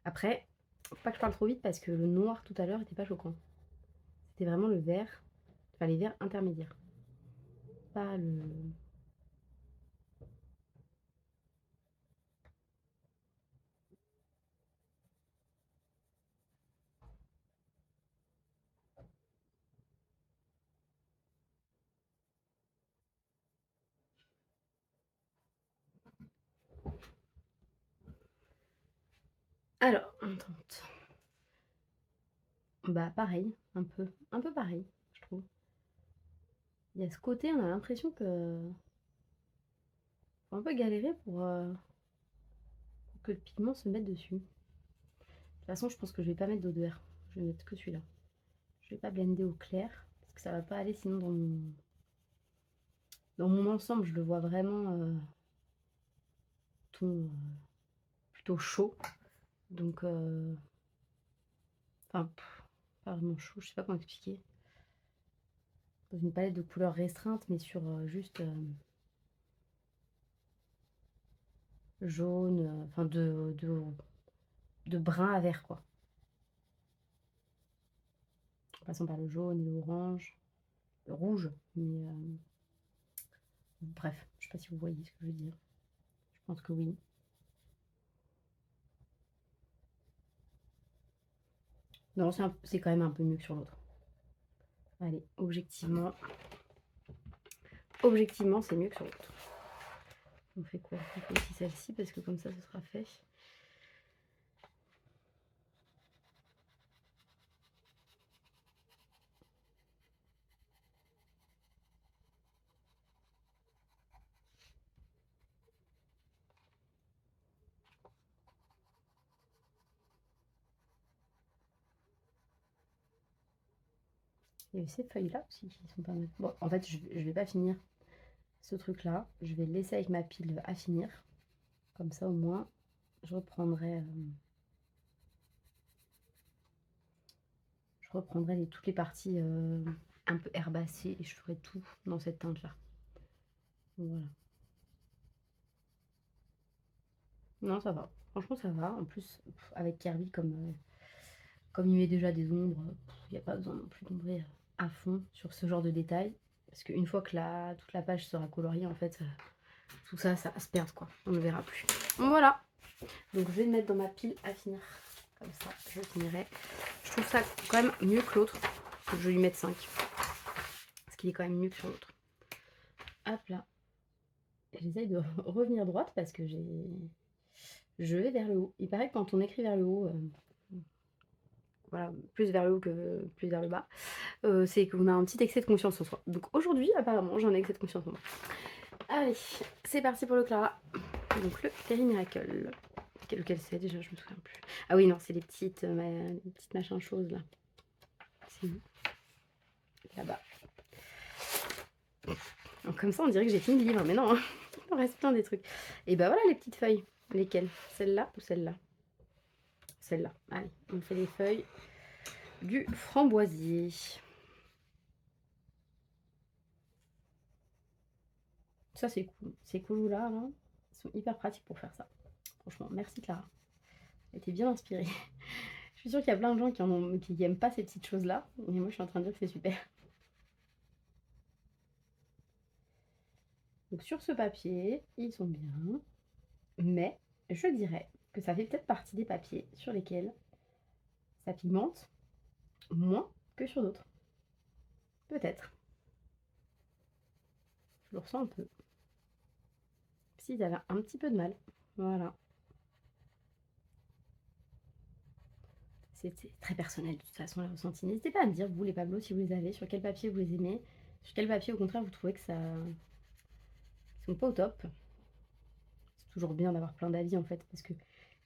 [SPEAKER 1] Après, faut pas que je parle trop vite parce que le noir tout à l'heure était pas choquant. C'était vraiment le vert, enfin les verts intermédiaires. Pas le... Alors, attends. Bah pareil, un peu pareil, je trouve. Il y a ce côté, on a l'impression que faut un peu galérer pour que le pigment se mette dessus. De toute façon, je pense que je vais pas mettre d'eau de verre. Je vais mettre que celui-là. Je vais pas blender au clair parce que ça va pas aller sinon dans mon ensemble, je le vois vraiment ton plutôt chaud. Donc enfin pas vraiment chaud, je sais pas comment expliquer. Dans une palette de couleurs restreinte, mais sur juste jaune, enfin de brun à vert quoi. en passant par le jaune et l'orange, le rouge, mais bref, je sais pas si vous voyez ce que je veux dire. Je pense que oui. Non, c'est quand même un peu mieux que sur l'autre. Allez, objectivement, c'est mieux que sur l'autre. On fait quoi? On fait aussi celle-ci parce que comme ça, ce sera fait. Il y a ces feuilles-là aussi qui sont pas mal. Bon, en fait, je vais pas finir ce truc-là. Je vais le laisser avec ma pile à finir. Comme ça, au moins, je reprendrai toutes les parties un peu herbacées et je ferai tout dans cette teinte-là. Voilà. Non, ça va. Franchement, ça va. En plus, avec Kirby, comme il met déjà des ombres, il n'y a pas besoin non plus d'ombrer à fond sur ce genre de détails. Parce qu'une fois que toute la page sera coloriée, en fait, tout ça, ça va se perdre, quoi. On ne verra plus. Voilà. Donc, je vais le mettre dans ma pile à finir. Comme ça, je finirai. Je trouve ça quand même mieux que l'autre. Donc, je vais lui mettre 5. Parce qu'il est quand même mieux que sur l'autre. Hop là. J'essaye de revenir droite parce que je vais vers le haut. Il paraît que quand on écrit vers le haut, voilà, plus vers le haut que plus vers le bas, c'est qu'on a un petit excès de confiance en soi. Donc aujourd'hui, apparemment, j'en ai excès de confiance en moi. Allez, c'est parti pour le Clara. Donc le Terry Miracle. Lequel c'est déjà, je me souviens plus. Ah oui, non, c'est les petites machins choses là. C'est où? Là-bas. Donc, comme ça, on dirait que j'ai fini le livre, mais non, hein. Il en reste plein des trucs. Et bah voilà les petites feuilles. Lesquelles? Celle-là ou celle-là? Celle-là. Allez, on fait les feuilles du framboisier. Ça, c'est cool. Ces coulous-là, là, ils sont hyper pratiques pour faire ça. Franchement, merci Clara. Elle était bien inspirée. Je suis sûre qu'il y a plein de gens qui n'aiment pas ces petites choses-là. Mais moi, je suis en train de dire que c'est super. Donc, sur ce papier, ils sont bien. Mais je dirais que ça fait peut-être partie des papiers sur lesquels ça pigmente moins que sur d'autres. Peut-être. Je le ressens un peu. S'ils avaient un petit peu de mal. Voilà. C'est très personnel de toute façon les ressentis. N'hésitez pas à me dire, vous les Pablo, si vous les avez, sur quel papier vous les aimez, sur quel papier au contraire vous trouvez que ça... Ils sont pas au top. C'est toujours bien d'avoir plein d'avis en fait, parce que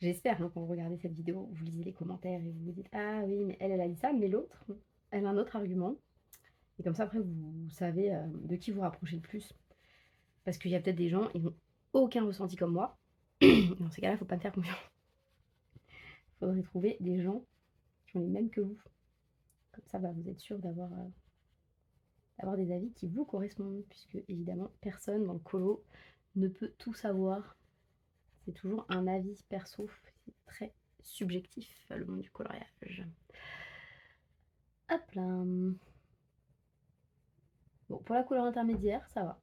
[SPEAKER 1] j'espère quand vous regardez cette vidéo, vous lisez les commentaires et vous vous dites ah oui mais elle a dit ça, mais l'autre, elle a un autre argument. Et comme ça après vous savez de qui vous rapprochez le plus. Parce qu'il y a peut-être des gens, ils n'ont aucun ressenti comme moi. Dans ces cas-là, il ne faut pas me faire confiance. Il faudrait trouver des gens qui ont les mêmes que vous. Comme ça, bah, vous êtes sûr d'avoir des avis qui vous correspondent. Puisque, évidemment, personne dans le colo ne peut tout savoir. C'est toujours un avis perso. C'est très subjectif, le monde du coloriage. Hop là. Bon, pour la couleur intermédiaire, ça va.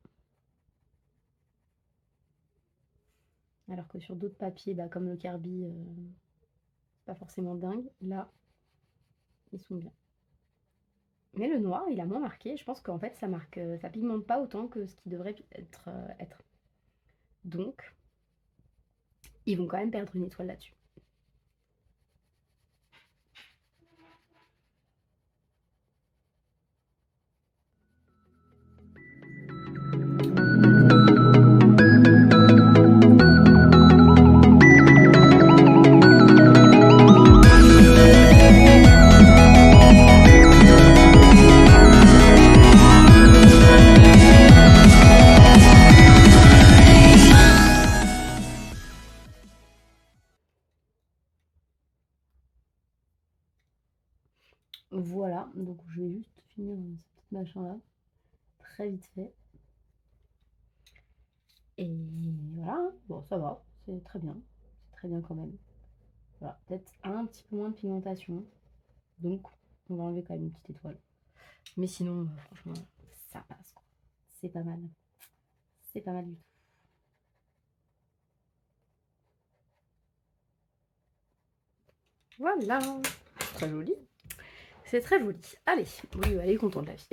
[SPEAKER 1] Alors que sur d'autres papiers, bah, comme le Kirby, c'est pas forcément dingue. Là, ils sont bien. Mais le noir, il a moins marqué. Je pense qu'en fait, ça pigmente pas autant que ce qui devrait être. Donc, ils vont quand même perdre une étoile là-dessus. Voilà, donc je vais juste finir ce petit machin-là, très vite fait. Et voilà, bon, ça va, c'est très bien quand même. Voilà, peut-être un petit peu moins de pigmentation, donc On va enlever quand même une petite étoile. Mais sinon, franchement, ça passe, quoi. C'est pas mal. C'est pas mal du tout. Voilà. Très joli. C'est très joli. Allez, oui, elle est contente de la vie.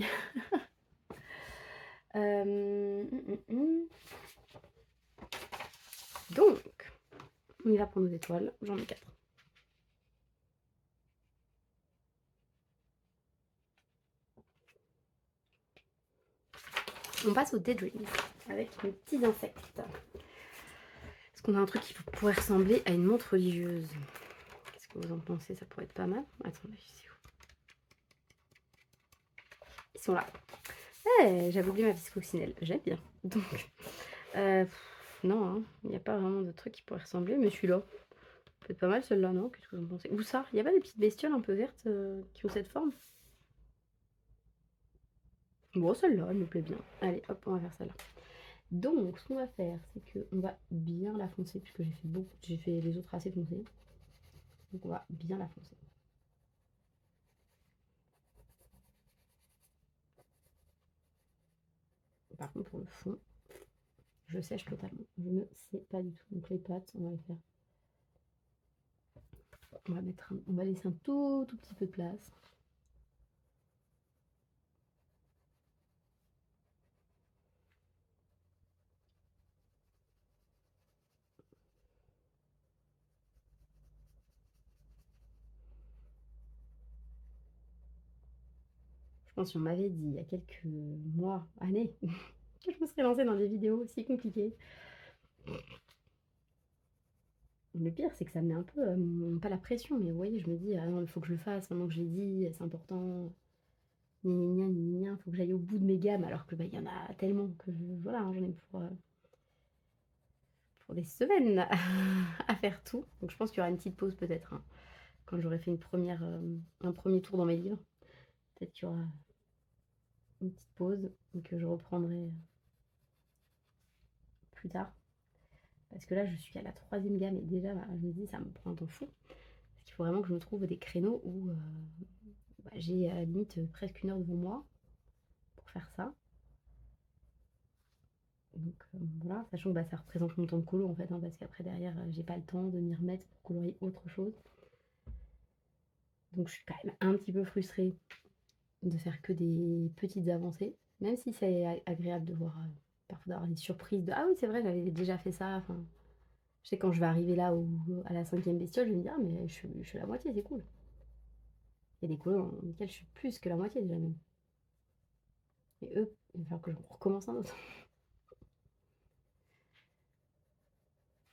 [SPEAKER 1] Donc, on y va pour nos étoiles. J'en ai 4. On passe au Daydreams avec mes petits insectes. Est-ce qu'on a un truc qui pourrait ressembler à une montre religieuse? Qu'est-ce que vous en pensez? Ça pourrait être pas mal. Attendez, c'est où? Ils sont là. J'avais oublié ma vis coccinelle. J'aime bien. Donc, non, hein, il n'y a pas vraiment de truc qui pourrait ressembler. Mais celui-là, peut être pas mal celui-là, non? Qu'est-ce que vous en pensez? Où ça? Il n'y a pas des petites bestioles un peu vertes qui ont cette forme? Bon, celle-là, elle me plaît bien. Allez, hop, on va faire celle-là. Donc, ce qu'on va faire, c'est qu'on va bien la foncer, puisque j'ai fait les autres assez foncés. Donc, on va bien la foncer. Par contre, pour le fond, je sèche totalement. Je ne sais pas du tout. Donc, les pattes, on va les faire. On va laisser un tout petit peu de place. Je pense qu'on m'avait dit il y a quelques mois, années, que je me serais lancée dans des vidéos aussi compliquées. Le pire, c'est que ça me met un peu, pas la pression, mais vous voyez, je me dis, ah non, il faut que je le fasse, maintenant que je l'ai dit, c'est important. Il faut que j'aille au bout de mes gammes, alors que bah, y en a tellement que voilà, hein, j'en ai pour des semaines à faire tout. Donc je pense qu'il y aura une petite pause peut-être, hein, quand j'aurai fait un premier tour dans mes livres. Peut-être qu'il y aura une petite pause et que je reprendrai plus tard. Parce que là, je suis à la 3e gamme et déjà, bah, je me dis, ça me prend un temps fou. Parce qu'il faut vraiment que je me trouve des créneaux où bah, j'ai à la limite presque 1 heure devant moi pour faire ça. Donc voilà, sachant que bah, ça représente mon temps de colo en fait, hein, parce qu'après derrière, j'ai pas le temps de m'y remettre pour colorier autre chose. Donc je suis quand même un petit peu frustrée de faire que des petites avancées, même si c'est agréable de voir parfois d'avoir des surprises de ah oui c'est vrai j'avais déjà fait ça. Enfin, je sais quand je vais arriver là à la 5e bestiole, je vais me dire ah mais je suis à la moitié, c'est cool. Il y a des colos dans lesquels je suis plus que la moitié déjà même. Et eux, il va falloir que je recommence un autre.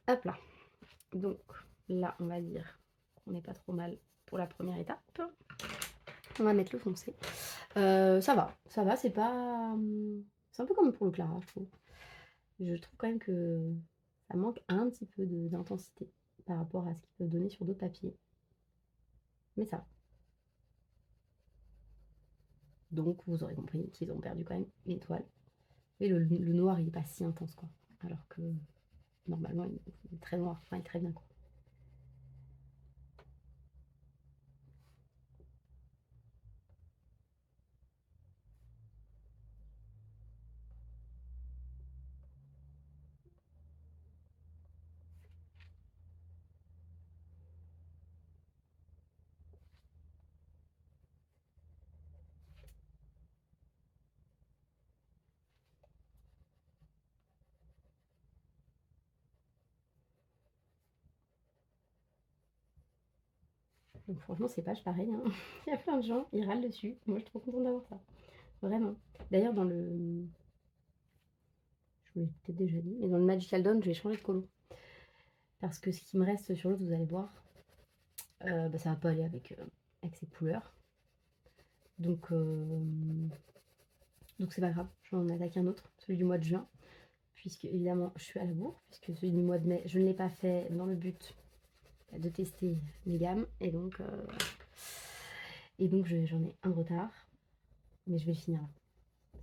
[SPEAKER 1] Hop là. Donc là, on va dire qu'on n'est pas trop mal pour la première étape. On va mettre le foncé. Ça va, c'est pas... C'est un peu comme pour le Clara, je trouve. Je trouve quand même que ça manque un petit peu d'intensité par rapport à ce qu'ils peuvent donner sur d'autres papiers. Mais ça va. Donc vous aurez compris qu'ils ont perdu quand même l'étoile. Et le noir, il n'est pas si intense, quoi. Alors que normalement, il est très noir. Enfin, il est très bien, quoi. Donc franchement, c'est pas pareil, hein. Il y a plein de gens, ils râlent dessus. Moi, je suis trop contente d'avoir ça. Vraiment. D'ailleurs, dans le... Je vous l'ai peut-être déjà dit, mais dans le Magical Dawn, je vais changer de colo. Parce que ce qui me reste sur l'autre, vous allez voir, bah, ça va pas aller avec ces couleurs. Donc c'est pas grave, je vais en attaquer un autre, celui du mois de juin. Puisque évidemment, je suis à la bourre, puisque celui du mois de mai, je ne l'ai pas fait dans le but de tester mes gammes. Et donc j'en ai un de retard. Mais je vais le finir là.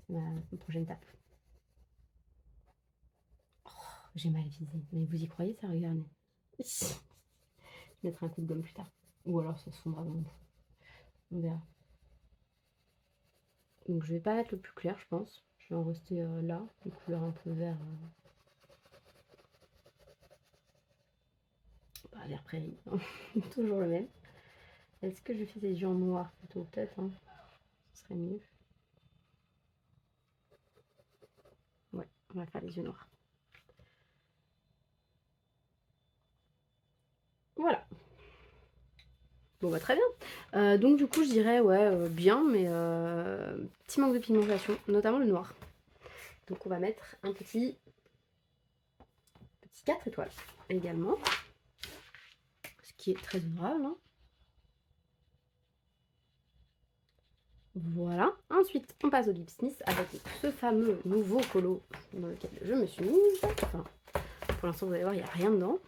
[SPEAKER 1] C'est ma prochaine étape. Oh, j'ai mal visé. Mais vous y croyez ça, regardez. Je mettrai un coup de gomme plus tard. Ou alors ça se fondra dans mon fond. On verra. Donc je vais pas mettre le plus clair, je pense. Je vais en rester là, une couleur un peu vert. Vert prairie, hein. Toujours le même. Est-ce que je fais ses yeux en noir plutôt? Peut-être, hein. Ce serait mieux. Ouais, on va faire les yeux noirs. Voilà. Bon bah très bien. Donc du coup je dirais ouais bien, mais petit manque de pigmentation, notamment le noir. Donc on va mettre un petit 4 étoiles également, ce qui est très honorable, hein. Voilà. Ensuite on passe au Lipsmith avec ce fameux nouveau colo dans lequel je me suis mise. Enfin, pour l'instant vous allez voir il n'y a rien dedans.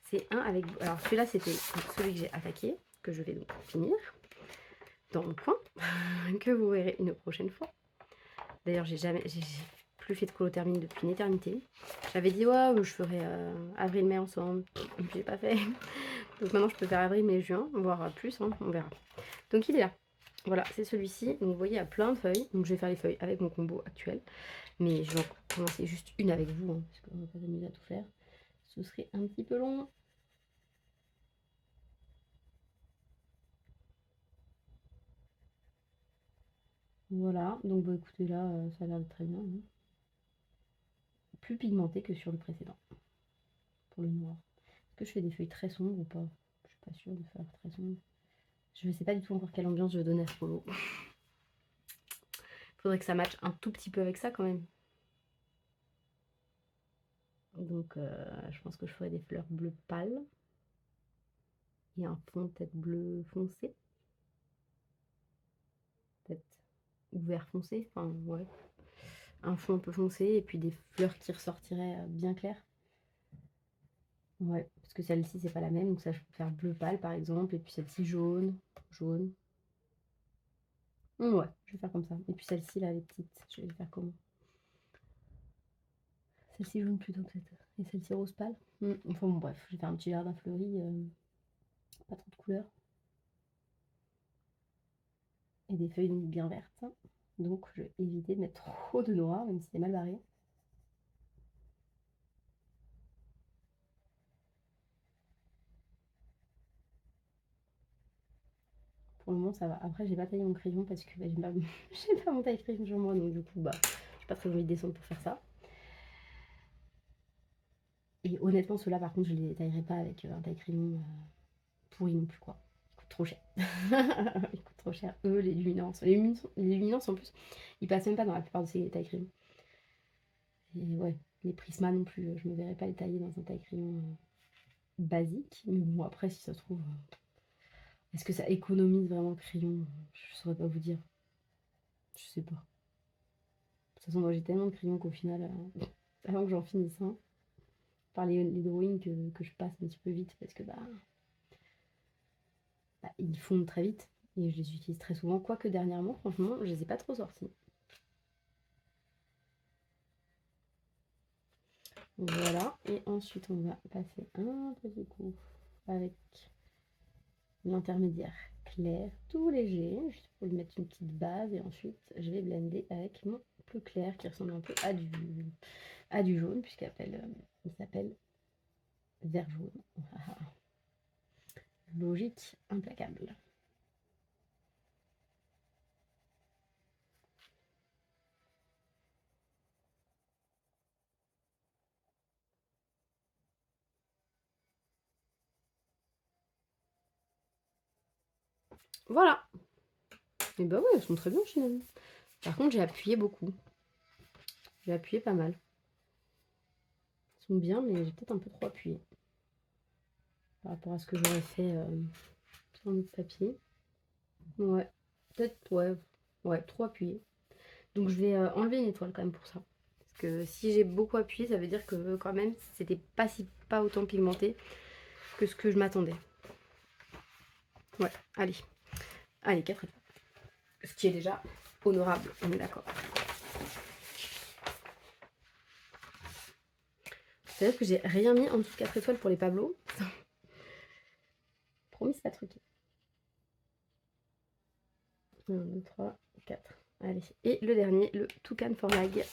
[SPEAKER 1] C'est un avec... Alors celui-là c'était celui que j'ai attaqué, que je vais donc finir dans mon coin, que vous verrez une prochaine fois. D'ailleurs j'ai plus fait de colo-termine depuis une éternité. J'avais dit ouais je ferais avril-mai ensemble, j'ai pas fait. Donc maintenant je peux faire avril, mai, juin, voire plus, hein, on verra. Donc il est là. Voilà, c'est celui-ci. Donc vous voyez, il y a plein de feuilles. Donc je vais faire les feuilles avec mon combo actuel. Mais je vais en commencer juste une avec vous, hein, parce qu'on va pas s'amuser à tout faire. Ce serait un petit peu long. Voilà, donc bah, écoutez là, ça a l'air de très bien, hein. Plus pigmenté que sur le précédent, pour le noir. Est-ce que je fais des feuilles très sombres ou pas? Je suis pas sûre de faire très sombre. Je ne sais pas du tout encore quelle ambiance je vais donner à ce polo. Faudrait que ça matche un tout petit peu avec ça quand même. Donc je pense que je ferai des fleurs bleu pâle. Et un fond peut-être bleu foncé. Peut-être ou vert foncé. Enfin ouais. Un fond un peu foncé et puis des fleurs qui ressortiraient bien claires. Ouais, parce que celle-ci c'est pas la même. Donc ça je peux faire bleu pâle par exemple. Et puis celle-ci jaune. Jaune. Ouais, je vais faire comme ça. Et puis celle-ci là, les petites, je vais les faire comment? Celle-ci jaune plutôt peut-être. Et celle-ci rose pâle. Enfin bon bref, je vais faire un petit jardin fleuri. Pas trop de couleurs. Et des feuilles bien vertes. Donc je vais éviter de mettre trop de noir, même si c'est mal barré. Pour le moment ça va. Après j'ai pas taillé mon crayon parce que bah, j'ai pas mon taille crayon sur moi, donc du coup bah j'ai pas très envie de descendre pour faire ça. Et honnêtement ceux-là par contre je les taillerai pas avec un taille crayon pourri non plus quoi. Ils coûtent trop cher. Ils coûtent trop cher. Eux les luminances. Les luminances en plus ils passent même pas dans la plupart de ces tailles crayons. Et ouais, les Prisma non plus, je me verrais pas les tailler dans un taille crayon basique. Mais bon après si ça se trouve... Est-ce que ça économise vraiment le crayon? Je saurais pas vous dire. Je sais pas. De toute façon, moi j'ai tellement de crayons qu'au final, avant que j'en finisse un, par les drawings que je passe un petit peu vite parce que ils fondent très vite et je les utilise très souvent. Quoique dernièrement, franchement, je les ai pas trop sortis. Voilà, et ensuite on va passer un petit coup avec l'intermédiaire clair, tout léger, juste pour lui mettre une petite base, et ensuite je vais blender avec mon plus clair qui ressemble un peu à du jaune, puisqu'il s'appelle vert jaune. Logique implacable. Voilà. Et bah ouais, elles sont très bien finalement. Par contre, j'ai appuyé beaucoup. J'ai appuyé pas mal. Elles sont bien, mais j'ai peut-être un peu trop appuyé. Par rapport à ce que j'aurais fait sur notre papier. Ouais, peut-être, ouais, trop appuyé. Donc je vais enlever une étoile quand même pour ça. Parce que si j'ai beaucoup appuyé, ça veut dire que quand même, c'était pas autant pigmenté que ce que je m'attendais. Ouais, allez. Allez, 4 étoiles. Ce qui est déjà honorable, on est d'accord. C'est-à-dire que j'ai rien mis en dessous de 4 étoiles pour les Pablo. Promis, c'est pas truqué. 2, 3, 4. Allez, et le dernier, le Toucan for Mag.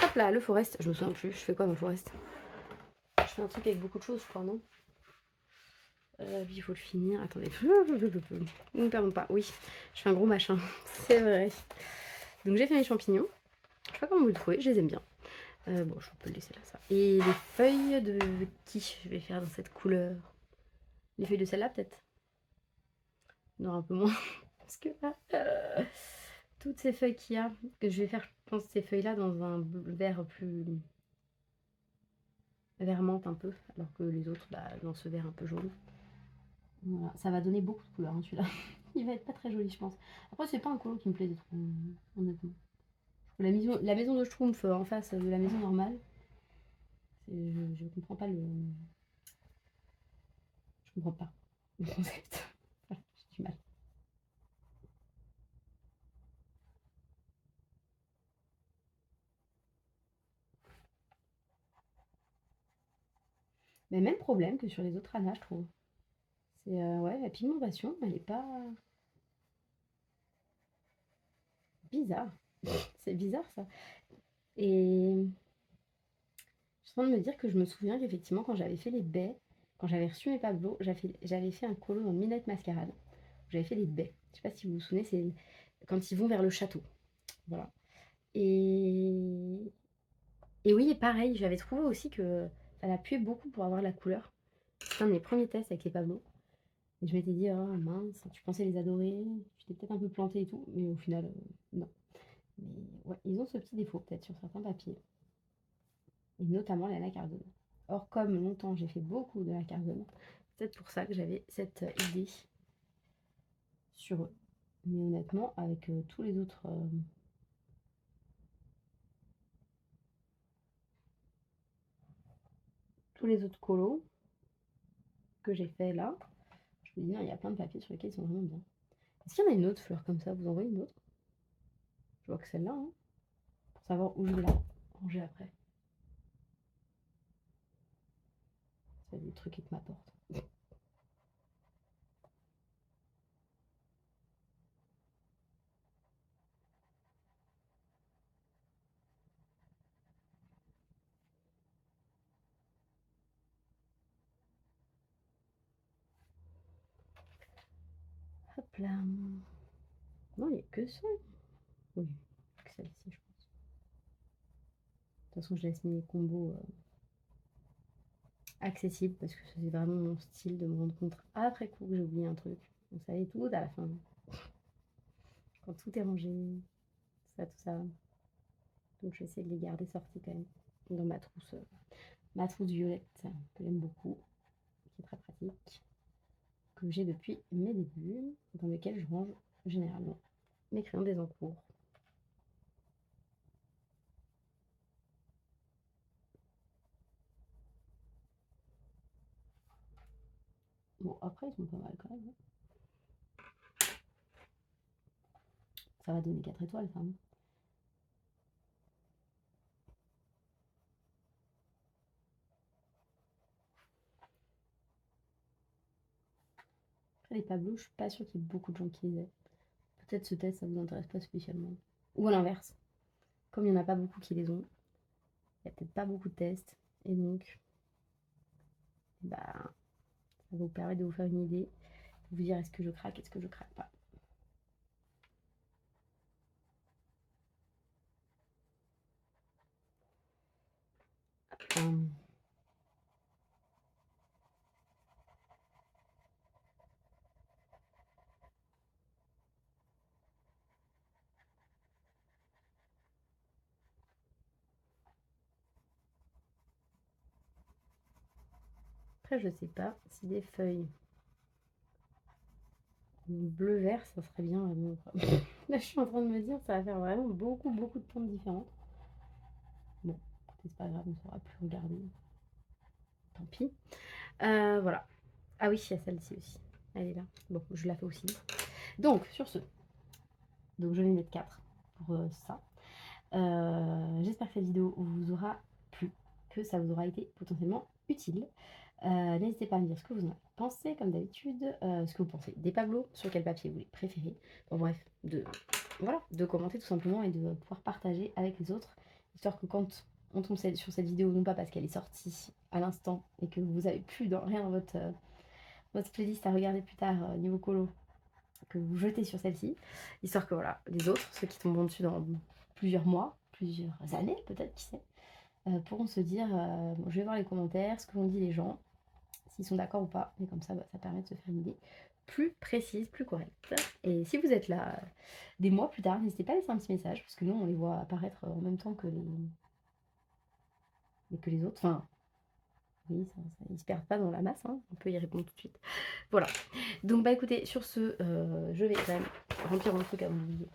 [SPEAKER 1] Hop là, le Forest. Je me souviens plus, je fais quoi dans le Forest? Je fais un truc avec beaucoup de choses, je crois, non? Il faut le finir. Attendez. Ne perdons pas. Oui, je fais un gros machin. C'est vrai. Donc j'ai fait mes champignons. Je sais pas comment vous le trouvez, je les aime bien. Bon, je peux le laisser là, ça. Et les feuilles de qui je vais faire dans cette couleur? Les feuilles de celle-là, peut-être? Non, un peu moins. Parce que là, toutes ces feuilles qu'il y a, que je vais faire, je pense, ces feuilles-là dans un vert plus vert menthe un peu, alors que les autres, bah, dans ce vert un peu jaune. Voilà, ça va donner beaucoup de couleurs, hein, celui-là. Il va être pas très joli, je pense. Après, c'est pas un colo qui me plaît de trop, honnêtement. La maison de Schtroumpf en face de la maison normale, je comprends pas le... Je comprends pas le concept. Voilà, j'ai du mal. Mais même problème que sur les autres ranas, je trouve. C'est ouais, la pigmentation, elle est pas bizarre. C'est bizarre ça. Et je suis en train de me dire que je me souviens qu'effectivement, quand j'avais fait les baies, quand j'avais reçu mes Pablo, j'avais fait un colo dans Midnight Mascarade. J'avais fait les baies. Je sais pas si vous vous souvenez, c'est quand ils vont vers le château. Voilà. Et, et oui, et pareil, j'avais trouvé aussi que ça appuyait beaucoup pour avoir la couleur. C'est un de mes premiers tests avec les Pablo. Et je m'étais dit, oh mince, tu pensais les adorer, tu t'es peut-être un peu planté et tout, mais au final, non. Mais ouais, ils ont ce petit défaut peut-être sur certains papiers, et notamment la lacardone. Or, comme longtemps j'ai fait beaucoup de lacardone, c'est peut-être pour ça que j'avais cette idée sur eux. Mais honnêtement, avec tous les autres colos que j'ai fait là, je me dis, non, il y a plein de papiers sur lesquels ils sont vraiment bien. Est-ce qu'il y en a une autre fleur comme ça? Vous en voyez une autre? Je vois que celle-là, hein, pour savoir où je vais la ranger après. C'est des trucs qui te m'apportent. Hop là. Non, il n'y a que ça. Oui, que celle-ci, je pense. De toute façon, je laisse mes combos accessibles parce que c'est vraiment mon style de me rendre compte après coup que j'ai oublié un truc. On savait tout à la fin. Quand tout est rangé, tout ça. Donc, je vais essayer de les garder sortis quand même dans ma trousse violette que j'aime beaucoup, qui est très pratique, que j'ai depuis mes débuts, dans lequel je range généralement mes crayons des encours. Bon, après, ils sont pas mal quand même. Ça va donner 4 étoiles, quand même. Après, les tableaux, je suis pas sûre qu'il y ait beaucoup de gens qui les aient. Peut-être ce test, ça vous intéresse pas spécialement. Ou à l'inverse. Comme il n'y en a pas beaucoup qui les ont, il n'y a peut-être pas beaucoup de tests. Et donc, bah, ça va vous permettre de vous faire une idée. De vous dire est-ce que je craque, est-ce que je craque pas. Hum. Après, je sais pas si des feuilles bleu-vert, ça serait bien vraiment. Là, je suis en train de me dire, ça va faire vraiment beaucoup, beaucoup de plantes différentes. Bon, c'est pas grave, on saura plus regarder. Tant pis. Voilà. Ah oui, il y a celle-ci aussi. Elle est là. Bon, je la fais aussi. Donc, sur ce, donc je vais mettre 4 pour ça. J'espère que cette vidéo vous aura plu, que ça vous aura été potentiellement utile. N'hésitez pas à me dire ce que vous en pensez, comme d'habitude, ce que vous pensez des Pablo, sur quel papier vous les préférez. Bon, bref, voilà, de commenter tout simplement et de pouvoir partager avec les autres, histoire que quand on tombe sur cette vidéo, non pas parce qu'elle est sortie à l'instant et que vous avez plus dans rien dans votre playlist à regarder plus tard niveau colo, que vous jetez sur celle-ci, histoire que voilà, les autres, ceux qui tomberont dessus dans plusieurs mois, plusieurs années peut-être, qui sait, pourront se dire bon, je vais voir les commentaires, ce que m'ont dit les gens, s'ils sont d'accord ou pas, et comme ça, ça permet de se faire une idée plus précise, plus correcte. Et si vous êtes là des mois plus tard, n'hésitez pas à laisser un petit message, parce que nous, on les voit apparaître en même temps que les autres. Enfin, oui, ils se perdent pas dans la masse, hein. On peut y répondre tout de suite. Voilà. Donc, bah écoutez, sur ce, je vais quand même remplir mon truc avant de vous.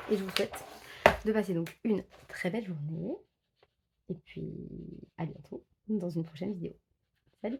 [SPEAKER 1] Et je vous souhaite de passer donc une très belle journée. Et puis, à bientôt dans une prochaine vidéo. Salut!